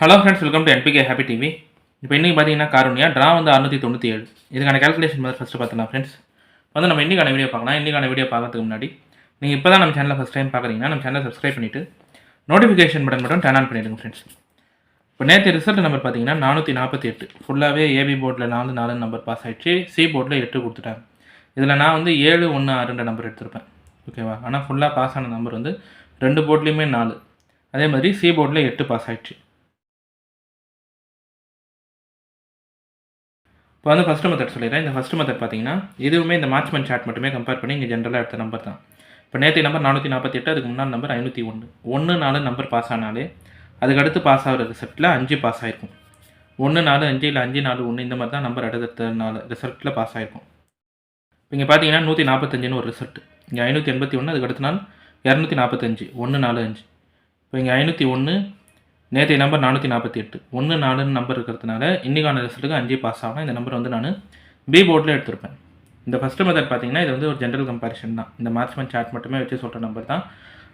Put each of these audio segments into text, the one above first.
Hello friends, welcome to NPK happy TV. இப்போ இன்றைக்கி பார்த்தீங்கன்னா காரணியா ட்ரா வந்து 697. இதுக்கான கேல்குலேஷன் மாதிரி ஃபஸ்ட்டு பார்த்தலாம் ஃப்ரெண்ட்ஸ். வந்து நம்ம இன்றைக்கான வீடியோ பார்க்கலாம். இன்றைக்கான வீடியோ பார்க்கறதுக்கு முன்னாடி நீங்கள் இப்போ தான் நம்ம சேனலில் ஃபஸ்ட் டைம் பார்க்குறீங்கன்னா நம்ம சேனலை சப்ஸ்கிரைப் பண்ணிவிட்டு நோட்டிஃபிகேஷன் பட்டன் மட்டும் டர்ன் ஆன் பண்ணிவிடுங்க ஃப்ரெண்ட்ஸ். இப்போ நேற்று ரிசல்ட் நம்பர் பார்த்தீங்கன்னா 448 ஃபுல்லாகவே ஏபி போர்டில் 4 நம்பர் பாஸ் ஆகிடுச்சு, சி போர்டில் 8 கொடுத்துட்டாங்க. இதில் நான் வந்து 7 1 6 நம்பர் எடுத்திருப்பேன், ஓகேவா. ஆனால் ஃபுல்லாக பாஸ் ஆன நம்பர் வந்து 2 போர்ட்லேயுமே 4, அதே மாதிரி சி போர்டில் 8 பாஸ் ஆகிடுச்சு. இப்போ வந்து ஃபஸ்ட்டு மெத்தட் சொல்லிடுறேன். இந்த ஃபஸ்ட்டு மெத்தட் பார்த்தீங்கன்னா இதுவுமே இந்த மார்ச்மெண்ட் சார்ட் மட்டுமே கம்பேர் பண்ணி இங்கே ஜென்ரலாக எடுத்த நம்பர் தான். இப்போ நேற்று நம்பர் 448, அதுக்கு முன்னாள் நம்பர் 501. 1 4 நம்பர் பாஸ் ஆனாலே அதுக்கடுத்து பாஸ் ஆகிற ரிசல்ட்டில் 5 பாஸ் ஆகிருக்கும். 1 4 5 இல்லை 5 4 1 இந்த மாதிரி தான் நம்பர் அடுத்த 4 ரிசல்ட்டில் பாஸ் ஆகிருக்கும். இப்போ இங்கே பார்த்தீங்கன்னா 145ன்னு ஒரு ரிசல்ட், இங்கே 581, அதுக்கு அடுத்த நாள் 245, 1 4 5. இப்போ இங்கே 501, நேற்றைய நம்பர் 448, 1 4 நம்பர் இருக்கிறதுனால இன்றைக்கான ரிசல்ட்டுக்கு 5 பாஸ் ஆகணும். இந்த நம்பர் வந்து நான் பி போர்டில் எடுத்திருப்பேன். இந்த ஃபஸ்ட்டு மெத்தட் பார்த்தீங்கன்னா இது வந்து ஒரு ஜென்ரல் கம்பேரிஷன் தான், இந்த மார்ச்மெண்ட் சார்ட் மட்டுமே வச்சு சொல்கிற நம்பர் தான்.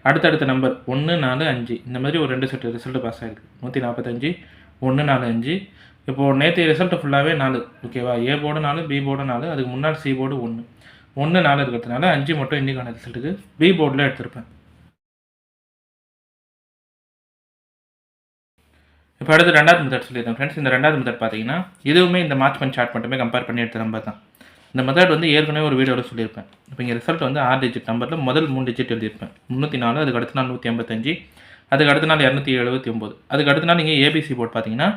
அடுத்தடுத்த நம்பர் 1 4 5 இந்த மாதிரி ஒரு 2 செட் ரிசல்ட்டு பாஸ் ஆகிருக்கு. 145, 1 4 5. இப்போது நேற்றைய ரிசல்ட்டு ஃபுல்லாகவே 4, ஓகேவா. ஏ போர்டு 4, பி போர்டு 4, அதுக்கு முன்னாடி சி போர்டு 1 1 4 இருக்கிறதுனால 5 மட்டும் இன்றைக்கான ரிசல்ட்டுக்கு பி போர்டில் எடுத்திருப்பேன். இப்போ அடுத்து ரெண்டாவது மெத்தட் சொல்லியிருக்கேன் ஃப்ரெண்ட்ஸ். இந்த ரெண்டாவது மெத்தட் பார்த்தீங்கன்னா இதுவுமே இந்த மார்ச்மெண்ட் சார்ட் மட்டுமே கம்பேர் பண்ணி எடுத்த நம்பர் தான். இந்த மெத்தட் வந்து ஏற்கனவே ஒரு வீடியோவில் சொல்லியிருப்பேன். இப்போ இங்கே ரிசல்ட் வந்து 6 டிஜிட் நம்பரில் முதல் 3 டிஜிட் எழுதியிருப்பேன். 304, அதுக்கு அடுத்த நாள் 185, அதுக்கு அடுத்த நாள் 279, அதுக்கு அடுத்த நாள் நீங்கள் ஏபிசி போர்ட் பார்த்தீங்கன்னா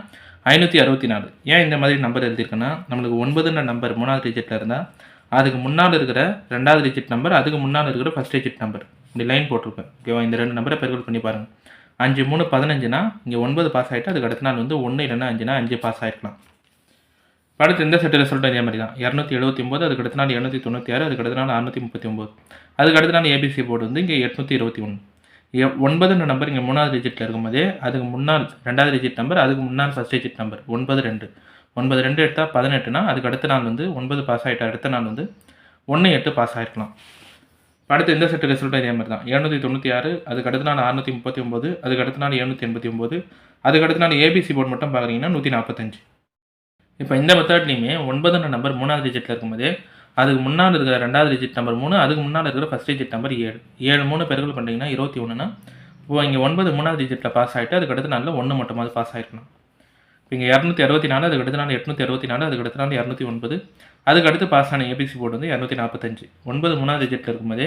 564. ஏன் இந்த மாதிரி நம்பர் எழுதியிருக்குன்னா, நம்மளுக்கு 9ன்ற நம்பர் 3வது டிஜிட்டில் இருந்தால் அதுக்கு முன்னால் இருக்கிற 2வது டிஜிட் நம்பர், அதுக்கு முன்னால் இருக்கிற ஃபஸ்ட் டிஜிட் நம்பர் இப்படி லைன் போட்டிருப்பேன், ஓகேவா. இந்த 2 நம்பரை பெருக்கல் பண்ணி பாருங்கள். 5 3 15னா இங்கே 9 பாஸ் ஆகிட்டு, அதுக்கு அடுத்த நாள் வந்து 1 இல்லைன்னா 5னா 5 பாஸ் ஆகிருக்கலாம். அடுத்து இந்த செட்டு ரிசல்ட் இதே மாதிரி தான். 279, அதுக்கு அடுத்த நாள் 296, அதுக்கு அடுத்த நாள் 639, அதுக்கு அடுத்த நாள் ஏபிசி போர்டு வந்து இங்கே 821. 9ன்ற நம்பர் இங்கே 3வது டிஜிட்டில் இருக்கும்போதே அதுக்கு முன்னால் 2வது டிஜிட் நம்பர், அதுக்கு முன்னால் ஃபஸ்ட் டிஜிட் நம்பர் 92. 92 எடுத்தால் 18னா அதுக்கு அடுத்த நாள் வந்து 9 பாஸ் ஆகிட்டு, அடுத்த நாள் வந்து 1 8 பாஸ் ஆகிருக்கலாம். அடுத்து இந்த செட்டு ரிசல்ட்டும் இதே மாதிரி தான். 796, அதுக்கு அடுத்த நாள் 639, அதுக்கு அடுத்த நாள் 789, அதுக்கு அடுத்த நாள் ஏபிசி போர்டு மட்டும் பார்க்குறீங்கன்னா 145. இப்போ இந்த மெத்தட்லேயுமே 9ன்ற நம்பர் 3வது டிஜிட்டில் இருக்கும்போது அதுக்கு முன்னால் இருக்கிற 2வது டிஜிட் நம்பர் 3, அதுக்கு முன்னால் இருக்கிற ஃபஸ்ட் டிஜிட் நம்பர் 7. 7 3 பெருக்கல் பண்ணுறீங்கன்னா 21னா இப்போ இங்கே 9 3வது டிஜிட்டில் பாஸ் ஆகிட்டு, அதுக்கு அடுத்த நாளில் 1 மட்டுமாவது பாஸ் ஆகிருக்கலாம். இப்போ இங்கே 264, அதுக்கு அடுத்த நாள் 864, அதுக்கு அடுத்த நாள் 209, அதுக்கு அடுத்து பாஸ் ஆன ஏபிசி போர்டு வந்து 245. 9 3வது டிஜிட்டில் இருக்கும்போதே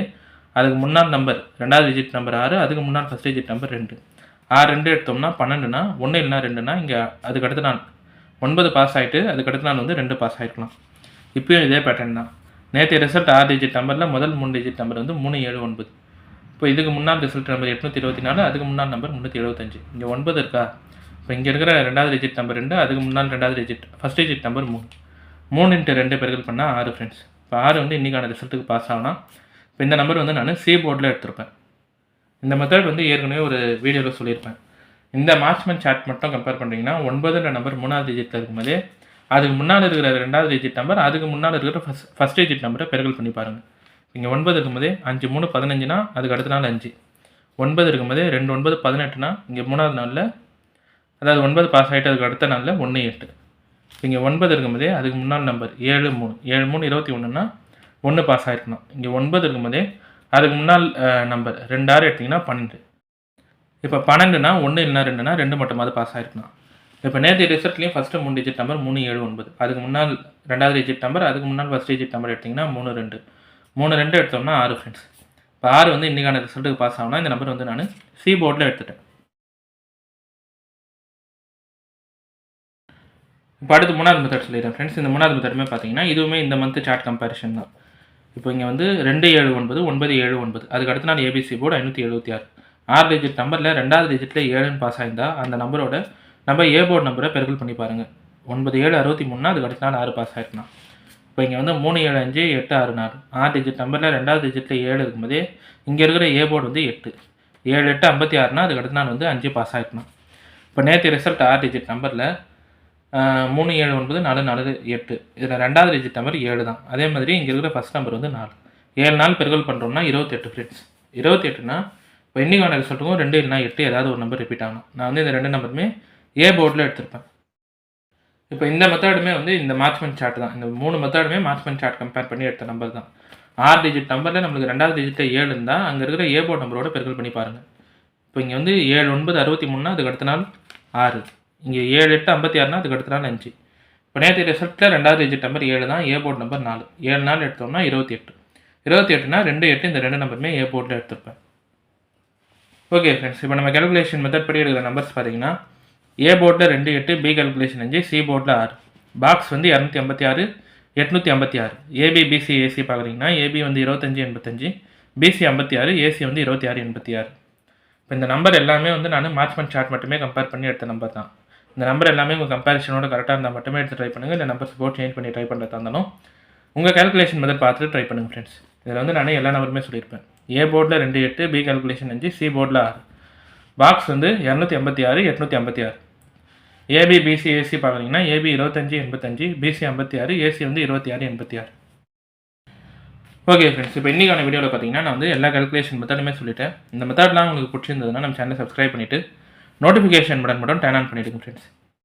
அதுக்கு முன்னால் நம்பர் 2வது டிஜிட் நம்பர் 6, அதுக்கு முன்னால் ஃபஸ்ட் டிஜிட் நம்பர் 2. 6 2 எடுத்தோம்னா 12னா 1 இல்லைனா 2னா இங்கே அதுக்கு அடுத்த நாள் 9 பாஸ் ஆகிட்டு, அதுக்கு அடுத்த நாள் வந்து 2 பாஸ் ஆகிருக்கலாம். இப்போயும் இதே பேட்டர்ன் தான். நேற்றைய ரிசல்ட் 6 டிஜிட் நம்பரில் முதல் 3 டிஜிட் நம்பர் வந்து 379. இப்போ இதுக்கு முன்னால் ரிசல்ட் நம்பர் 824, அதுக்கு முன்னால் நம்பர் 375. இங்கே 9 இருக்கா. இப்போ இங்கே இருக்கிற 2வது டிஜிட் நம்பர் 2, அதுக்கு முன்னால் 2வது டிஜிட் ஃபஸ்ட் டிஜிட் நம்பர் 3. 3 × 2 பெருக்கல் பண்ணால் 6 ஃப்ரெண்ட்ஸ். இப்போ 6 வந்து இன்றைக்கான ரிசல்ட்டுக்கு பாஸ் ஆகலாம். இப்போ இந்த நம்பர் வந்து நான் சி போர்டில் எடுத்திருப்பேன். இந்த மெத்தட் வந்து ஏற்கனவே ஒரு வீடியோவில் சொல்லியிருப்பேன். இந்த மார்ச்மெண்ட் சார்ட் மட்டும் கம்பேர் பண்ணுறீங்கன்னா 9ன்ற நம்பர் 3வது டிஜிட்டில் இருக்கும்போதே அதுக்கு முன்னால் இருக்கிற 2வது டிஜிட் நம்பர், அதுக்கு முன்னால் இருக்கிற ஃபஸ்ட் டிஜிட் நம்பரை பெருக்கல் பண்ணி பாருங்கள். இங்கே 9 இருக்கும்போதே 5 3 15னா அதுக்கு அடுத்த நாள் 5. 9 இருக்கும்போதே 2 9 18னா இங்கே 3வது நாளில், அதாவது 9 பாஸ் ஆகிட்டு அதுக்கு அடுத்த நாளில் 1 8. இங்கே 9 இருக்கும்போதே அதுக்கு முன்னால் நம்பர் 7 3, 7 3 21னா 1 பாஸ் ஆகிருக்கலாம். இங்கே 9 இருக்கும்போதே அதுக்கு முன்னால் நம்பர் 2 6 எடுத்திங்கன்னா 12. இப்போ 12னா 1 இல்லைனா 2னா 2 மட்டுமாவது பாஸ் ஆகிருக்கலாம். இப்போ நேற்று ரிசல்ட்லேயும் ஃபஸ்ட்டு 3 டிஜிட் நம்பர் 379, அதுக்கு முன்னால் 2வது டிஜிட் நம்பர், அதுக்கு முன்னால் ஃபஸ்ட் டிஜிட் நம்பர் எடுத்திங்கன்னா 3 2. 3 2 எடுத்தோம்னா 6 ஃப்ரெண்ட்ஸ். இப்போ 6 வந்து இன்றைக்கான ரிசல்ட்டுக்கு பாஸ் ஆகணும். இந்த நம்பர் வந்து நான் சி போர்டில் எடுத்துட்டேன். இப்போ அடுத்து 3வது மெத்தட் சொல்லிடுறேன் ஃப்ரெண்ட்ஸ். இந்த 3வது மெத்தடுமே பார்த்தீங்கன்னா இதுவுமே இந்த மந்த் சார்ட் கம்பேரிஷன் தான். இப்போ இங்கே வந்து 279 979, அதுக்கு அடுத்த நாள் ஏபிசி போர்டு 576. 6 டிஜிட் நம்பரில் 2வது டிஜிட்டில் 7ன்னு பாஸ் ஆகிருந்தால் அந்த நம்பரோட நம்ம ஏ போர்டு நம்பரை பெருக்கல் பண்ணி பாருங்கள். 9 7 63னா அதுக்கு அடுத்த நாள் 6 பாஸ் ஆகிருக்கலாம். இப்போ இங்கே வந்து 3 7 5 8 6 4. 6 டிஜிட் நம்பரில் 2வது டிஜிட்டில் 7 இருக்கும்போதே இங்கே இருக்கிற ஏ போர்டு வந்து 8. 7 8 56னா அதுக்கு அடுத்த நாள் வந்து 5 பாஸ் ஆகிருக்கலாம். இப்போ நேற்று ரிசல்ட் 6 டிஜிட் நம்பரில் 3 7 9 4 4 8. இதில் 2வது டிஜிட் நம்பர் 7 தான். அதே மாதிரி இங்கே இருக்கிற ஃபஸ்ட் நம்பர் வந்து 4. 7 நாள் பெருக்கல் பண்ணுறோம்னா 28 ஃப்ரெண்ட்ஸ். 28னா இப்போ இன்றைக்கான ரிசல்ட்டுக்கும் 2 இல்லைனா 8 ஏதாவது ஒரு நம்பர் ரிப்பீட் ஆகணும். நான் வந்து இந்த 2 நம்பருமே ஏ போர்டில் எடுத்திருப்பேன். இப்போ இந்த மெத்தடுமே வந்து இந்த மார்க்ஸ்மென்ட் சார்ட் தான். இந்த 3 மெத்தடுமே மார்க்ஸ்மென்ட் சார்ட் கம்பேர் பண்ணி எடுத்த நம்பர் தான். 6 டிஜிட் நம்பரில் நம்மளுக்கு 2வது டிஜிட்டில் 7 இருந்தால் அங்கே இருக்கிற ஏ போர்ட் நம்பரோட பெருக்கல் பண்ணி பாருங்கள். இப்போ இங்கே வந்து 7 9 63னா அதுக்கு அடுத்த நாள் 6. இங்கே 7 8 56னா அதுக்கு அடுத்த நாள் 5. இப்போ நேற்று ரிசல்ட்டில் 2வது டிஜிட் நம்பர் 7 தான், ஏ போர்ட் நம்பர் 4. 7 நாள் எடுத்தோம்னா 28. 28னா 2 8 இந்த 2 நம்பருமே ஏ போர்டில் எடுத்திருப்பேன். ஓகே ஃப்ரெண்ட்ஸ், இப்போ நம்ம கேல்குலேஷன் மெத்தட் படி எடுக்கிற நம்பர்ஸ் பார்த்தீங்கன்னா ஏ போர்டில் 2 8, பி கேல்குலேஷன் 5, சி போர்டில் 6. பாக்ஸ் வந்து 256 856. ஏபி பிசி ஏசி பார்க்குறீங்கன்னா ஏபி வந்து 25 85, பிசி 56, ஏசி வந்து 26 86. இப்போ இந்த நம்பர் எல்லாமே வந்து நான் மார்க்ஸ்மென்ட் சார்ட் மட்டுமே கம்பேர் பண்ணி எடுத்த நம்பர் தான். இந்த நம்பர் எல்லாமே உங்கள் கம்பேரிஷனோட கரெக்டாக இருந்தால் மட்டுமே எடுத்து ட்ரை பண்ணுங்கள். இல்லை நம்பர் சப்போர்ட் சேஞ்ச் பண்ணி ட்ரை பண்ணுறதா இருந்தாலும் உங்கள் கேல்குலேஷன் மெத்தட் பார்த்துட்டு ட்ரை பண்ணுங்கள் ஃப்ரெண்ட்ஸ். இதில் வந்து நான் எல்லா நம்பருமே சொல்லியிருப்பேன். ஏ போர்டில் 2 8, பி கேல்குலேஷன் 5, சி போர்டில் 6. பாக்ஸ் வந்து 256 856. ஏபி பிசி ஏசி பார்க்குறீங்கன்னா ஏபி 25 85, பிசி 56, ஏசி வந்து 26 86. ஓகே ஃப்ரெண்ட்ஸ், இப்போ இன்றைக்கான வீடியோவில் பார்த்தீங்கன்னா நான் வந்து எல்லா கேல்குலேஷன் மெத்தடுமே சொல்லிட்டேன். இந்த மெத்தட்லாம் உங்களுக்கு பிடிச்சிருந்ததுன்னா நம்ம சேனலை சப்ஸ்கிரைப் பண்ணிவிட்டு நோட்டிஃபிகேஷன் பட்டன் மட்டும் டர்ன் ஆன் பண்ணிவிடுங்க ஃப்ரெண்ட்ஸ்.